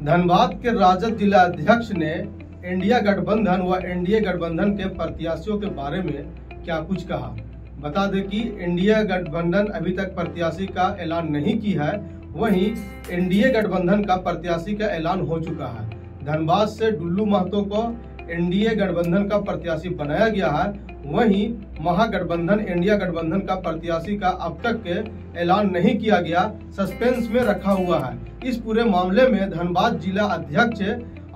धनबाद के राजद जिला अध्यक्ष ने इंडिया गठबंधन व एनडीए गठबंधन के प्रत्याशियों के बारे में क्या कुछ कहा। बता दें कि इंडिया गठबंधन अभी तक प्रत्याशी का ऐलान नहीं की है, वहीं एनडीए गठबंधन का प्रत्याशी का ऐलान हो चुका है। धनबाद से डुल्लू महतो को एनडीए गठबंधन का प्रत्याशी बनाया गया है, वहीं महागठबंधन इंडिया गठबंधन का प्रत्याशी का अब तक के ऐलान नहीं किया गया, सस्पेंस में रखा हुआ है। इस पूरे मामले में धनबाद जिला अध्यक्ष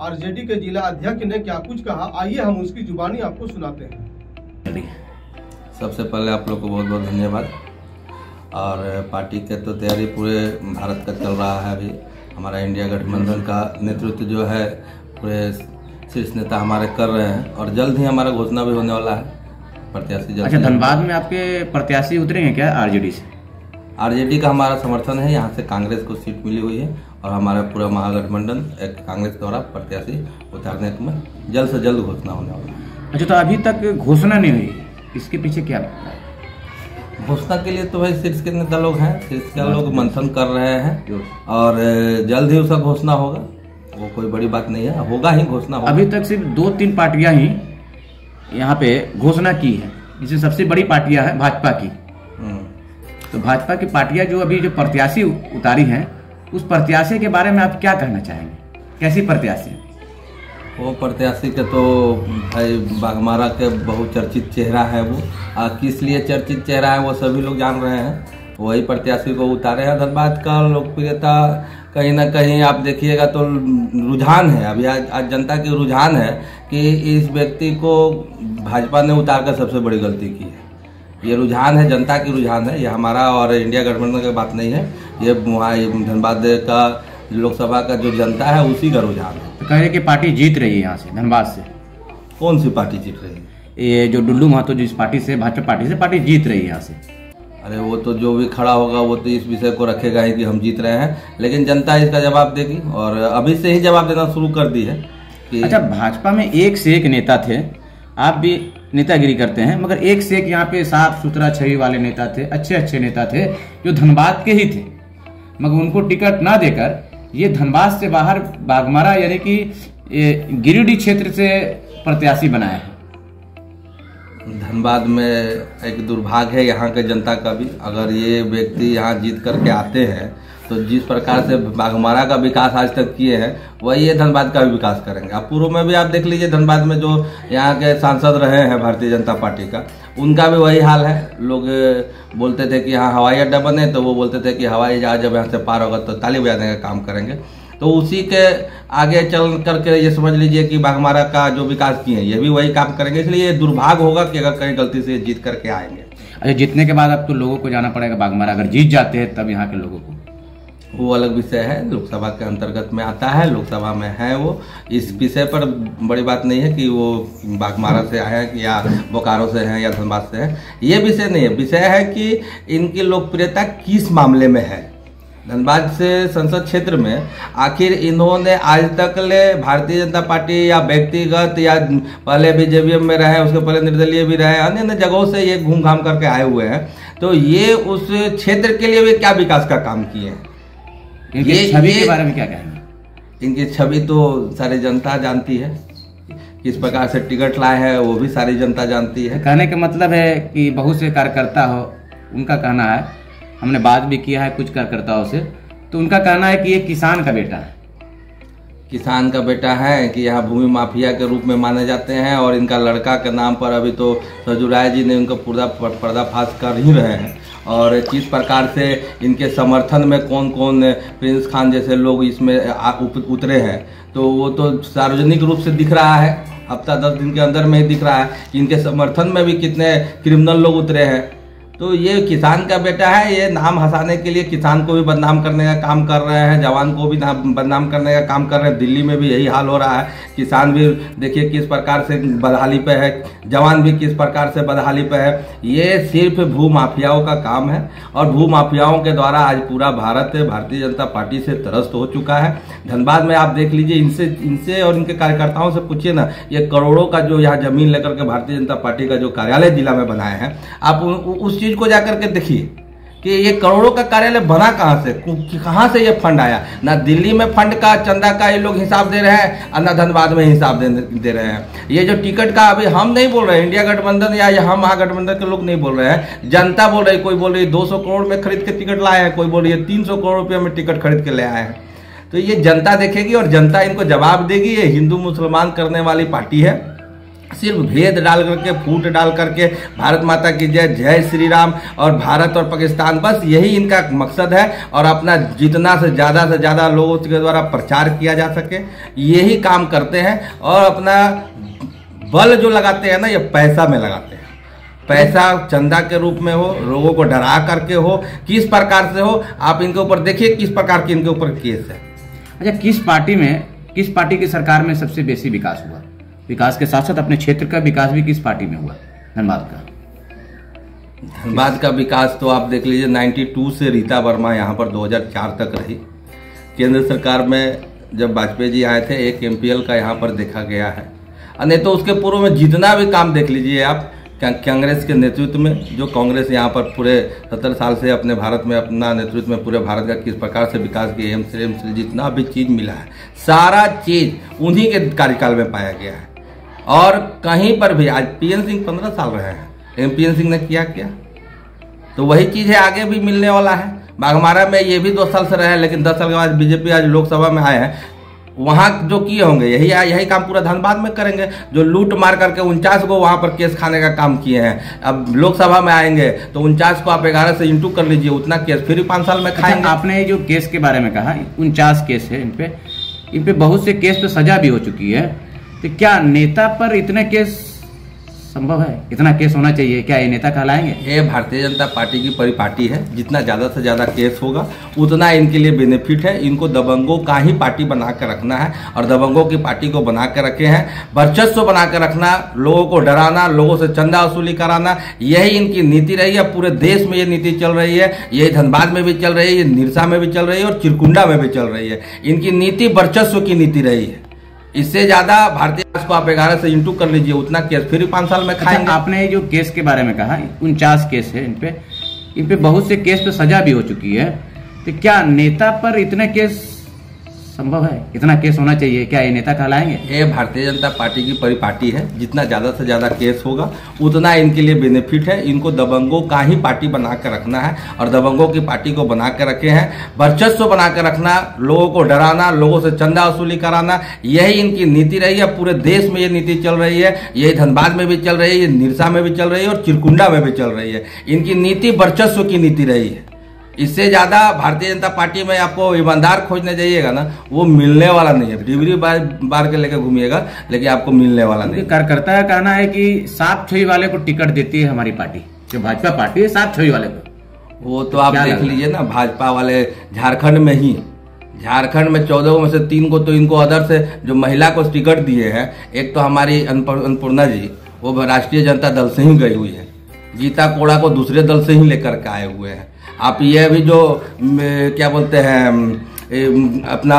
आरजेडी के जिला अध्यक्ष ने क्या कुछ कहा, आइए हम उसकी जुबानी आपको सुनाते हैं। सबसे पहले आप लोग को बहुत बहुत धन्यवाद। और पार्टी के तो तैयारी पूरे भारत का चल रहा है। अभी हमारा इंडिया गठबंधन का नेतृत्व जो है पूरे शीर्ष नेता हमारे कर रहे हैं और जल्द ही हमारा घोषणा भी होने वाला है प्रत्याशी जल्द। अच्छा, धनबाद में आपके प्रत्याशी उतरे हैं क्या आरजेडी से? आरजेडी का हमारा समर्थन है, यहाँ से कांग्रेस को सीट मिली हुई है और हमारा पूरा महागठबंधन एक कांग्रेस द्वारा प्रत्याशी उतारने में जल्द से जल्द घोषणा होने वाला है। अच्छा, तो अभी तक घोषणा नहीं हुई, इसके पीछे क्या है? घोषणा के लिए तो भाई शीर्ष के नेता लोग हैं, शीर्ष के लोग मंथन कर रहे हैं और जल्द ही उसका घोषणा होगा। वो कोई बड़ी बात नहीं है, होगा ही घोषणा होगा। अभी तक सिर्फ 2-3 पार्टियां ही यहाँ पे घोषणा की है, जिसमें सबसे बड़ी पार्टियां हैं भाजपा की। तो भाजपा की पार्टियां जो प्रत्याशी उतारी हैं, उस प्रत्याशी के बारे में आप क्या कहना चाहेंगे? कैसी प्रत्याशी? वो प्रत्याशी के तो भाई बाघमारा के बहुचर्चित चेहरा है वो। किस लिए चर्चित चेहरा है वो सभी लोग जान रहे हैं। वही प्रत्याशी को उतारे हैं। धनबाद का लोकप्रियता कहीं ना कहीं आप देखिएगा तो रुझान है, अभी आज जनता की रुझान है कि इस व्यक्ति को भाजपा ने उतार कर सबसे बड़ी गलती की है। ये रुझान है, जनता की रुझान है। ये हमारा और इंडिया गठबंधन की बात नहीं है, ये धनबाद का लोकसभा का जो जनता है उसी का रुझान है। तो कह रहे कि पार्टी जीत रही है यहाँ से, धनबाद से। कौन सी पार्टी जीत रही है? ये जो डुल्लू महतो जिस पार्टी से, भाजपा पार्टी से पार्टी जीत रही है यहाँ से। अरे वो तो जो भी खड़ा होगा वो तो इस विषय को रखेगा ही कि हम जीत रहे हैं, लेकिन जनता इसका जवाब देगी और अभी से ही जवाब देना शुरू कर दी है कि अच्छा, भाजपा में एक से एक नेता थे, आप भी नेतागिरी करते हैं, मगर एक से एक यहाँ पे साफ सुथरा छवि वाले नेता थे, अच्छे नेता थे जो धनबाद के ही थे, मगर उनको टिकट ना देकर ये धनबाद से बाहर बाघमारा यानी कि गिरिडीह क्षेत्र से प्रत्याशी बनाया है। धनबाद में एक दुर्भाग्य है यहाँ के जनता का भी। अगर ये व्यक्ति यहाँ जीत करके आते हैं तो जिस प्रकार से बाघमारा का विकास आज तक किए हैं वही ये धनबाद का भी विकास करेंगे। आप पूर्व में भी आप देख लीजिए, धनबाद में जो यहाँ के सांसद रहे हैं भारतीय जनता पार्टी का, उनका भी वही हाल है। लोग बोलते थे कि यहाँ हवाई अड्डा बने तो वो बोलते थे कि हवाई जहाज जब यहाँ से पार होगा तो ताली बजाने का काम करेंगे। तो उसी के आगे चल करके ये समझ लीजिए कि बाघमारा का जो विकास किए हैं ये भी वही काम करेंगे। इसलिए ये दुर्भाग्य होगा कि अगर कहीं गलती से जीत करके आएंगे। अच्छा, जीतने के बाद अब तो लोगों को जाना पड़ेगा बाघमारा, अगर जीत जाते हैं तब यहाँ के लोगों को। वो अलग विषय है, लोकसभा के अंतर्गत में आता है, लोकसभा में है वो। इस विषय पर बड़ी बात नहीं है कि वो बाघमारा से आए हैं या बोकारो से हैं या धनबाद से हैं, ये विषय नहीं है। विषय है कि इनकी लोकप्रियता किस मामले में है। धनबाद से संसद क्षेत्र में आखिर इन्होंने आज तक ले भारतीय जनता पार्टी या व्यक्तिगत या पहले भी जेवीएम में रहे, उसके पहले निर्दलीय भी रहे, अन्य अन्य जगहों से ये घूम घाम करके आए हुए हैं। तो ये उस क्षेत्र के लिए भी क्या विकास का काम किए हैं, ये छवि के बारे में क्या कहेंगे? इनकी छवि तो सारी जनता जानती है, किस प्रकार से टिकट लाए हैं वो भी सारी जनता जानती है। कहने का मतलब है कि बहुत से कार्यकर्ता हो, उनका कहना है, हमने बात भी किया है कुछ कार्यकर्ताओं से, तो उनका कहना है कि ये किसान का बेटा है। किसान का बेटा है कि यहाँ भूमि माफिया के रूप में माने जाते हैं और इनका लड़का के नाम पर अभी तो सरजू राय जी ने उनका पर्दाफाश कर ही रहे हैं। और किस प्रकार से इनके समर्थन में कौन कौन प्रिंस खान जैसे लोग इसमें उतरे हैं, तो वो तो सार्वजनिक रूप से दिख रहा है। हफ्ता 10 दिन के अंदर में ही दिख रहा है कि इनके समर्थन में भी कितने क्रिमिनल लोग उतरे हैं। तो ये किसान का बेटा है, ये नाम हंसाने के लिए किसान को भी बदनाम करने का काम कर रहे हैं, जवान को भी बदनाम करने का काम कर रहे हैं। दिल्ली में भी यही हाल हो रहा है। किसान भी देखिए किस प्रकार से बदहाली पे है, जवान भी किस प्रकार से बदहाली पे है। ये सिर्फ भूमाफियाओं का काम है और भूमाफियाओं के द्वारा आज पूरा भारत भारतीय जनता पार्टी से त्रस्त हो चुका है। धनबाद में आप देख लीजिए, इनसे और इनके कार्यकर्ताओं से पूछिए ना, ये करोड़ों का जो यहाँ जमीन लेकर के भारतीय जनता पार्टी का जो कार्यालय जिला में बनाए हैं, आप उस चीज को जाकर के देखिए कि ये करोड़ों का कार्यालय बना कहाँ से, कहाँ से ये फंड आया। ना दिल्ली में फंड का चंदा का ये लोग हिसाब दे रहे हैं और ना धनबाद में हिसाब दे रहे हैं। ये जो टिकट का अभी हम नहीं बोल रहे हैं, इंडिया गठबंधन या हम महागठबंधन के लोग नहीं बोल रहे हैं, जनता बोल रही है। कोई बोल रही है 200 करोड़ में खरीद के टिकट लाए हैं, कोई बोल रही है 300 करोड़ रुपये में टिकट खरीद के ले आए हैं। तो ये जनता देखेगी और जनता इनको जवाब देगी। ये हिंदू मुसलमान करने वाली पार्टी है, सिर्फ भेद डाल करके, फूट डाल करके, भारत माता की जय, जय श्री राम और भारत और पाकिस्तान, बस यही इनका मकसद है। और अपना जितना से ज़्यादा लोगों के द्वारा प्रचार किया जा सके, यही काम करते हैं। और अपना बल जो लगाते हैं ना, ये पैसा में लगाते हैं। पैसा चंदा के रूप में हो, लोगों को डरा करके हो, किस प्रकार से हो, आप इनके ऊपर देखिए किस प्रकार के इनके ऊपर केस है। अच्छा, किस पार्टी की सरकार में सबसे बेसी विकास हुआ? विकास के साथ साथ अपने क्षेत्र का विकास भी किस पार्टी में हुआ? धनबाद का। धनबाद का विकास तो आप देख लीजिए, 92 से रीता वर्मा यहाँ पर 2004 तक रही। केंद्र सरकार में जब वाजपेयी जी आए थे, एक MPL का यहाँ पर देखा गया है। नहीं तो उसके पूर्व में जितना भी काम देख लीजिए आप, कांग्रेस के नेतृत्व में, जो कांग्रेस यहाँ पर पूरे 70 साल से अपने भारत में अपना नेतृत्व में पूरे भारत का किस प्रकार से विकास किया, एम्स जितना भी चीज़ मिला है, सारा चीज़ उन्हीं के कार्यकाल में पाया गया है। और कहीं पर भी आज PN सिंह 15 साल रहे हैं, MPN सिंह ने किया क्या? तो वही चीज़ है, आगे भी मिलने वाला है। बाघमारा में ये भी 2 साल से रहे हैं, लेकिन 10 साल के बाद बीजेपी आज लोकसभा में आए हैं। वहाँ जो किए होंगे यही काम पूरा धनबाद में करेंगे। जो लूट मार करके 49 को वहाँ पर केस खाने का काम किए हैं, अब लोकसभा में आएंगे तो 49 को आप 11 से इंटू कर लीजिए, उतना केस फिर 5 साल में खाएंगे। अच्छा, आपने जो केस के बारे में कहा, 49 केस है, इन पे बहुत से केस पे सजा भी हो चुकी है। तो क्या नेता पर इतने केस संभव है? इतना केस होना चाहिए? क्या ये नेता कहलाएंगे? ये भारतीय जनता पार्टी की परिपाटी है। जितना ज़्यादा से ज़्यादा केस होगा उतना इनके लिए बेनिफिट है। इनको दबंगों का ही पार्टी बना कर रखना है और दबंगों की पार्टी को बना कर रखे हैं। वर्चस्व बना कर रखना, लोगों को डराना, लोगों से चंदा वसूली कराना, यही इनकी नीति रही है। पूरे देश में ये नीति चल रही है। यही धनबाद में भी चल रही है, ये निरसा में भी चल रही है और चिरकुंडा में भी चल रही है। इनकी नीति वर्चस्व की नीति रही है। इससे ज्यादा भारतीय को आप 11 से इंटू कर लीजिए, उतना केस फिर 5 साल में खाएंगे। अच्छा, आपने जो केस के बारे में कहा, 49 केस है, इन पे बहुत से केस पे सजा भी हो चुकी है। तो क्या नेता पर इतने केस संभव है? इतना केस होना चाहिए? क्या ये नेता कहलाएंगे? ये भारतीय जनता पार्टी की परिपाटी है। जितना ज्यादा से ज्यादा केस होगा उतना इनके लिए बेनिफिट है। इनको दबंगों का ही पार्टी बना कर रखना है और दबंगों की पार्टी को बना कर रखे हैं। वर्चस्व बना कर रखना, लोगों को डराना, लोगों से चंदा वसूली कराना, यही इनकी नीति रही है। पूरे देश में ये नीति चल रही है। यही धनबाद में भी चल रही है, ये निरसा में भी चल रही है और चिरकुंडा में भी चल रही है। इनकी नीति वर्चस्व की नीति रही है। इससे ज्यादा भारतीय जनता पार्टी में आपको ईमानदार खोजने जाइएगा ना, वो मिलने वाला नहीं है। डिग्री बार के लेकर घूमिएगा, लेकिन आपको मिलने वाला नहीं। कार्यकर्ता का कहना है कि साफ छवि वाले को टिकट देती है हमारी पार्टी, जो भाजपा पार्टी है, साफ छवि वाले को। वो तो आप देख लीजिए ना, भाजपा वाले झारखंड में ही, झारखंड में 14 में से 3 को तो इनको अदर से जो महिला को टिकट दिए हैं। एक तो हमारी अन्नपूर्णा जी, वो राष्ट्रीय जनता दल से ही गई हुई है। गीता कोड़ा को दूसरे दल से ही लेकर के आए हुए हैं। आप ये भी जो क्या बोलते हैं, अपना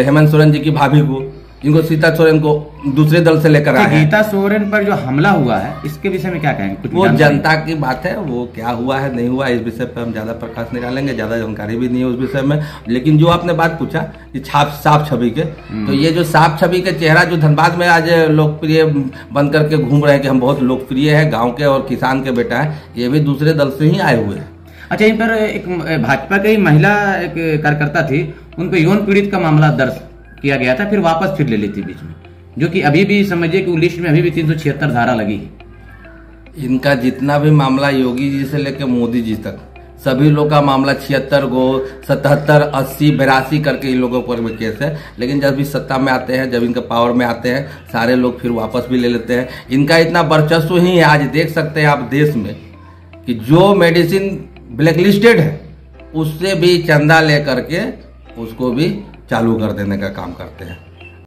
हेमंत सोरेन जी की भाभी को, इनको सीता सोरेन को दूसरे दल से लेकर आए हैं। गीता सोरेन पर जो हमला हुआ है, इसके विषय में क्या कहेंगे? कुछ वो जनता की बात है, वो क्या हुआ है नहीं हुआ इस विषय पर हम ज्यादा प्रकाश नहीं डालेंगे, ज्यादा जानकारी भी नहीं है उस विषय में। लेकिन जो आपने बात पूछा कि साफ छवि के, तो ये जो साफ छवि के चेहरा जो धनबाद में आज लोकप्रिय बन करके घूम रहे हैं कि हम बहुत लोकप्रिय है, गाँव के और किसान के बेटा है, ये भी दूसरे दल से ही आए हुए हैं। अच्छा, इन पर एक भाजपा की महिला एक कार्यकर्ता थी, उन पर यौन पीड़ित का मामला दर्ज किया गया था, फिर वापस फिर ले ली थी बीच में, जो कि अभी भी समझिए कि लिस्ट में अभी भी 376 धारा लगी है। इनका जितना भी मामला योगी जी से लेकर मोदी जी तक, सभी लोग का मामला 76 गो 77 80 82 करके इन लोगों पर भी केस है। लेकिन जब भी सत्ता में आते हैं, जब इनके पावर में आते हैं, सारे लोग फिर वापस भी ले लेते हैं। इनका इतना वर्चस्व ही है। आज देख सकते हैं आप देश में कि जो मेडिसिन ब्लैकलिस्टेड है, उससे भी चंदा ले करके उसको भी चालू कर देने का काम करते हैं।